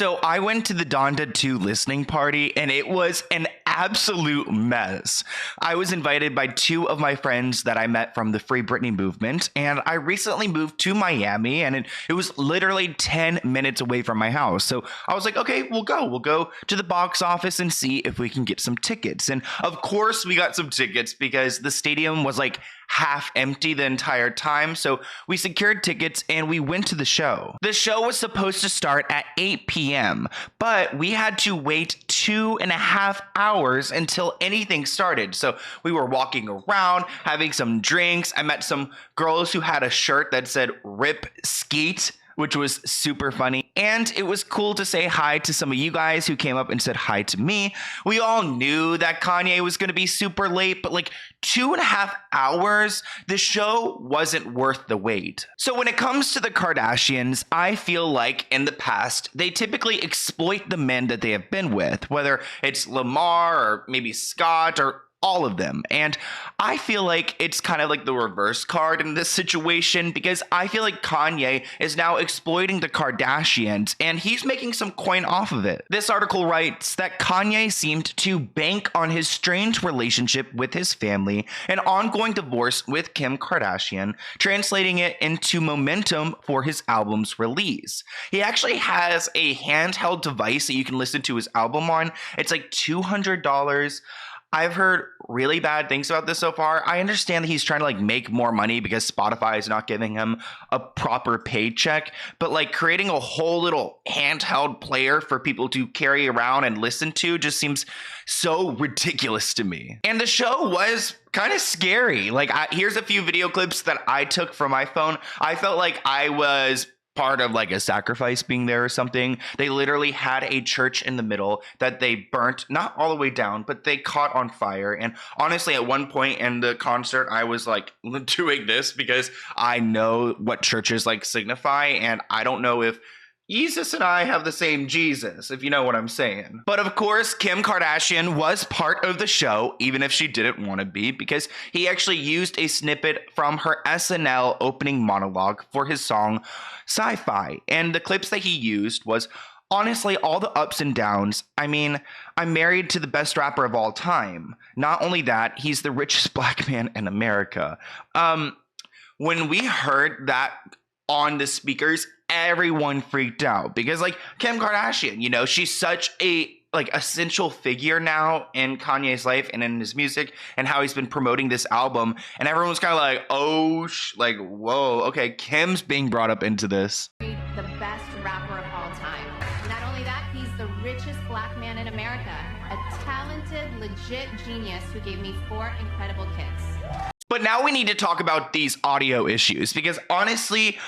So I went to the Donda 2 listening party and it was an absolute mess. I was invited by two of my friends that I met from the Free Britney movement, and I recently moved to Miami and it was literally 10 minutes away from my house. So I was like, okay, we'll go. We'll go to the box office and see if we can get some tickets. And of course we got some tickets because the stadium was like half empty the entire time. So we secured tickets and we went to the show. The show was supposed to start at 8 p.m., but we had to wait 2.5 hours until anything started. So we were walking around, having some drinks. I met some girls who had a shirt that said "Rip Skeet," which was super funny. And it was cool to say hi to some of you guys who came up and said hi to me. We all knew that Kanye was going to be super late, but like 2.5 hours, the show wasn't worth the wait. So when it comes to the Kardashians, I feel like in the past, they typically exploit the men that they have been with, whether it's Lamar or maybe Scott or all of them. And I feel like it's kind of like the reverse card in this situation, because I feel like Kanye is now exploiting the Kardashians and he's making some coin off of it. This article writes that Kanye seemed to bank on his strange relationship with his family and ongoing divorce with Kim Kardashian, translating it into momentum for his album's release. He actually has a handheld device that you can listen to his album on. It's like $200. I've heard really bad things about this so far. I understand that he's trying to like make more money because Spotify is not giving him a proper paycheck, but like creating a whole little handheld player for people to carry around and listen to just seems so ridiculous to me. And the show was kind of scary. Like here's a few video clips that I took from my phone. I felt like I was part of like a sacrifice being there or something. They literally had a church in the middle that they burnt, not all the way down, but they caught on fire. And honestly, at one point in the concert, I was like doing this because I know what churches like signify, and I don't know if Jesus and I have the same Jesus, if you know what I'm saying. But of course, Kim Kardashian was part of the show, even if she didn't want to be, because he actually used a snippet from her SNL opening monologue for his song Sci-Fi. And the clips that he used was honestly all the ups and downs. I mean, I'm married to the best rapper of all time. Not only that, he's the richest black man in America. When we heard that on the speakers, everyone freaked out because like Kim Kardashian, you know, she's such a like essential figure now in Kanye's life and in his music and how he's been promoting this album, and everyone's kind of like, oh, like, whoa, okay, Kim's being brought up into this. The best rapper of all time. Not only that, he's the richest black man in America, a talented, legit genius who gave me 4 incredible kids. But now we need to talk about these audio issues because honestly,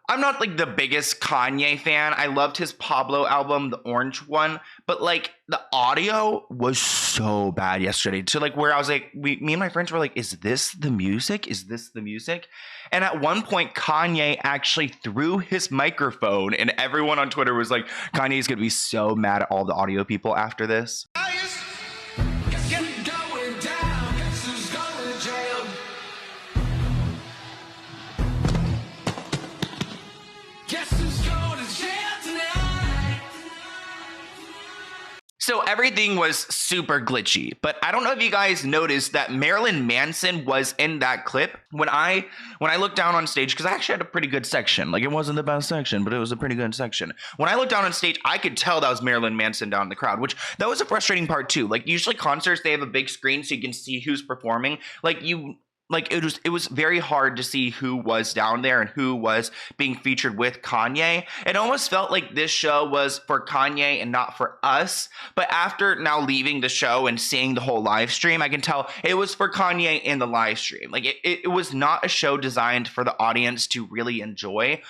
I'm not like the biggest Kanye fan. I loved his Pablo album, the orange one, but like the audio was so bad yesterday to like where I was like, me and my friends were like, is this the music? Is this the music? And at one point, Kanye actually threw his microphone and everyone on Twitter was like, Kanye's gonna be so mad at all the audio people after this. So everything was super glitchy, but I don't know if you guys noticed that Marilyn Manson was in that clip. When I looked down on stage, because I actually had a pretty good section. Like it wasn't the best section, but it was a pretty good section. When I looked down on stage, I could tell that was Marilyn Manson down in the crowd, which that was a frustrating part too. Like usually concerts, they have a big screen so you can see who's performing. It was very hard to see who was down there and who was being featured with Kanye. It almost felt like this show was for Kanye and not for us. But after now leaving the show and seeing the whole live stream, I can tell it was for Kanye in the live stream. Like it was not a show designed for the audience to really enjoy.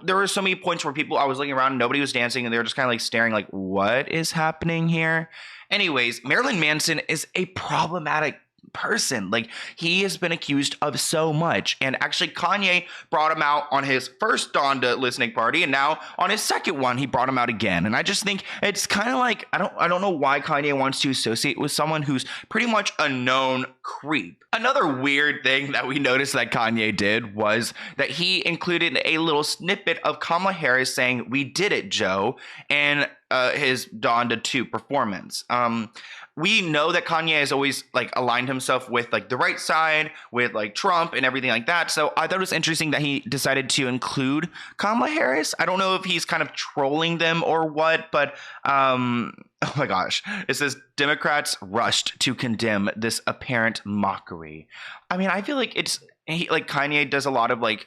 There were so many points where I was looking around and nobody was dancing and they were just kind of like staring like, what is happening here? Anyways, Marilyn Manson is a problematic person. Like, he has been accused of so much. And actually, Kanye brought him out on his first Donda listening party, and now on his second one, he brought him out again. And I just think it's kind of like, I don't know why Kanye wants to associate with someone who's pretty much a known creep. Another weird thing that we noticed that Kanye did was that he included a little snippet of Kamala Harris saying, "We did it, Joe," and his Donda 2 performance. We know that Kanye has always like aligned himself with like the right side, with like Trump and everything like that. So I thought it was interesting that he decided to include Kamala Harris. I don't know if he's kind of trolling them or what, but oh my gosh. It says Democrats rushed to condemn this apparent mockery. I mean, I feel like like Kanye does a lot of like,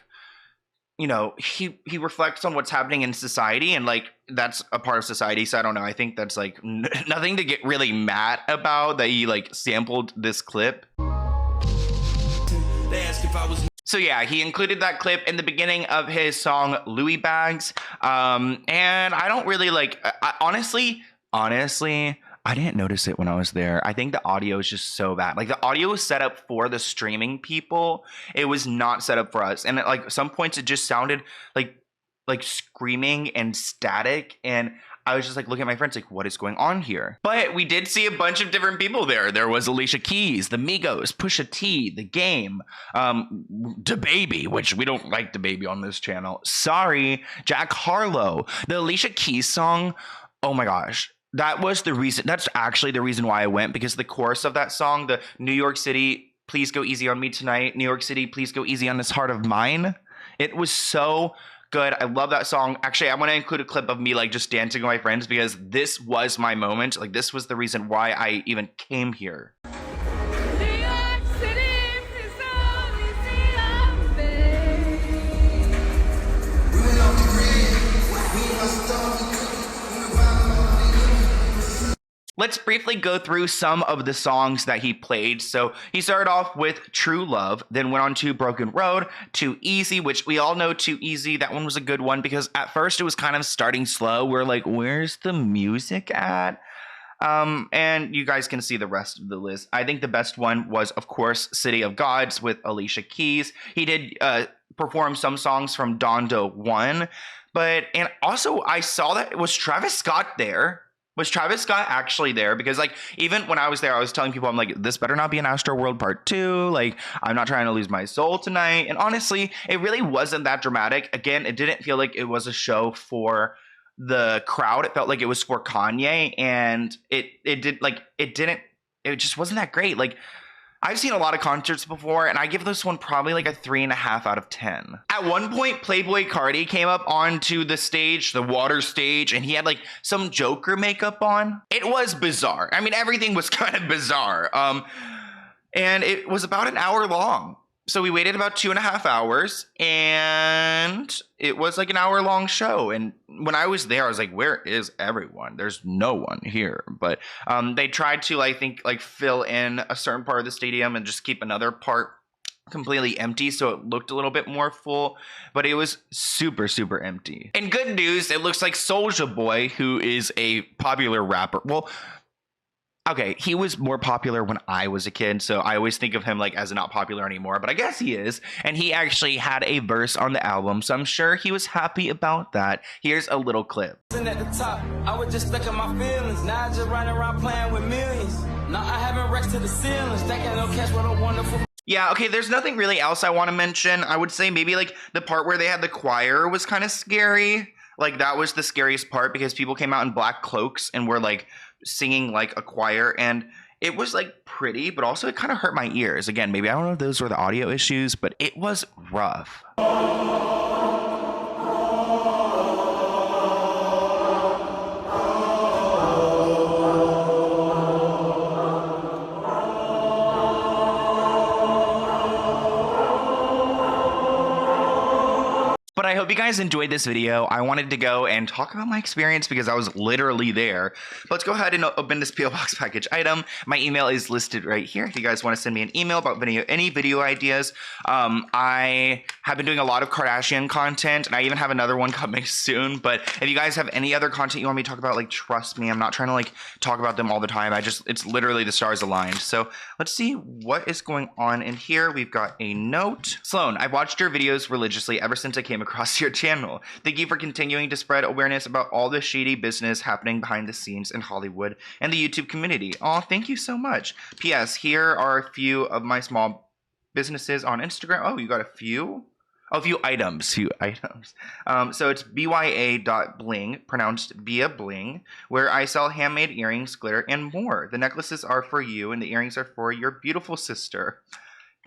you know, he reflects on what's happening in society, and like that's a part of society. So I don't know. I think that's like nothing to get really mad about that he like sampled this clip. They asked if I was. So yeah, he included that clip in the beginning of his song Louis Bags. And I don't really like, honestly, I didn't notice it when I was there. I think the audio is just so bad. Like, the audio was set up for the streaming people. It was not set up for us. And at like some points it just sounded like screaming and static. And I was just like looking at my friends like, what is going on here? But we did see a bunch of different people there. There was Alicia Keys, the Migos, Pusha T, The Game, DaBaby, which we don't like DaBaby on this channel. Sorry, Jack Harlow. The Alicia Keys song, oh my gosh. That was the reason. That's actually the reason why I went, because the chorus of that song, the New York City, please go easy on me tonight. New York City, please go easy on this heart of mine. It was so good. I love that song. Actually, I want to include a clip of me like just dancing with my friends, because this was my moment. Like, this was the reason why I even came here. Let's briefly go through some of the songs that he played. So he started off with True Love, then went on to Broken Road, Too Easy, which we all know Too Easy. That one was a good one because at first it was kind of starting slow. We're like, where's the music at? And you guys can see the rest of the list. I think the best one was, of course, City of Gods with Alicia Keys. He did perform some songs from Donda 1. And also I saw that it was Travis Scott there. Was Travis Scott actually there? Because like, even when I was there, I was telling people, I'm like, this better not be an Astro World Part 2. Like, I'm not trying to lose my soul tonight. And honestly, it really wasn't that dramatic. Again, it didn't feel like it was a show for the crowd. It felt like it was for Kanye, and it just wasn't that great. Like, I've seen a lot of concerts before, and I give this one probably like a 3.5 out of 10. At one point, Playboi Carti came up onto the stage, the water stage, and he had like some Joker makeup on. It was bizarre. I mean, everything was kind of bizarre. And it was about an hour long. So we waited about 2.5 hours, and it was like an hour-long show. And when I was there, I was like, where is everyone? There's no one here. But they tried to, I think, like fill in a certain part of the stadium and just keep another part completely empty, so it looked a little bit more full, but it was super, super empty. And good news, it looks like Soulja Boy, who is a popular rapper. Well, okay, he was more popular when I was a kid, so I always think of him like as not popular anymore, but I guess he is. And he actually had a verse on the album, so I'm sure he was happy about that. Here's a little clip. At the top, I was just stuck in my feelings. Now I just running around playing with millions. Now I haven't wrecks to the ceilings. Stacking no cash with a wonderful. Yeah, okay, there's nothing really else I want to mention. I would say maybe like the part where they had the choir was kind of scary. Like, that was the scariest part because people came out in black cloaks and were like singing like a choir, and it was like pretty, but also it kind of hurt my ears. Again, maybe I don't know if those were the audio issues, but it was rough. But I hope you guys enjoyed this video. I wanted to go and talk about my experience because I was literally there. But let's go ahead and open this P.O. Box package item. My email is listed right here if you guys want to send me an email about any video ideas. I have been doing a lot of Kardashian content, and I even have another one coming soon. But if you guys have any other content you want me to talk about, like, trust me, I'm not trying to like talk about them all the time. It's literally the stars aligned. So let's see what is going on in here. We've got a note. Sloan, I've watched your videos religiously ever since I came across your channel. Thank you for continuing to spread awareness about all the shady business happening behind the scenes in Hollywood and the YouTube community. Aw, thank you so much. P.S. Here are a few of my small businesses on Instagram. Oh, you got a few? Oh, a few items. So it's bya.bling, pronounced Bya Bling, where I sell handmade earrings, glitter, and more. The necklaces are for you, and the earrings are for your beautiful sister.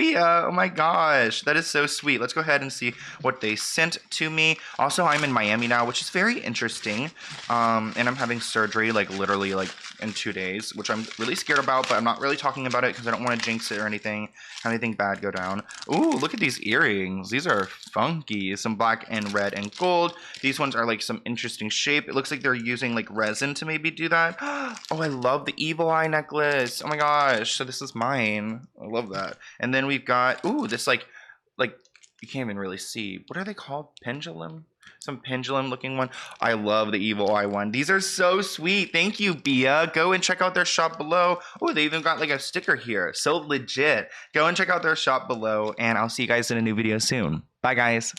Bya, oh my gosh, that is so sweet. Let's go ahead and see what they sent to me. Also, I'm in Miami now, which is very interesting. And I'm having surgery, like, literally, like, in 2 days, which I'm really scared about, but I'm not really talking about it because I don't want to jinx it or anything, have anything bad go down. Ooh, look at these earrings. These are funky. Some black and red and gold. These ones are, like, some interesting shape. It looks like they're using, like, resin to maybe do that. Oh, I love the evil eye necklace. Oh my gosh. So this is mine. I love that. And then we've got, ooh, this like you can't even really see. What are they called? Pendulum? Some pendulum looking one. I love the evil eye one. These are so sweet. Thank you, Bya. Go and check out their shop below. Oh, they even got like a sticker here. So legit. Go and check out their shop below, and I'll see you guys in a new video soon. Bye, guys.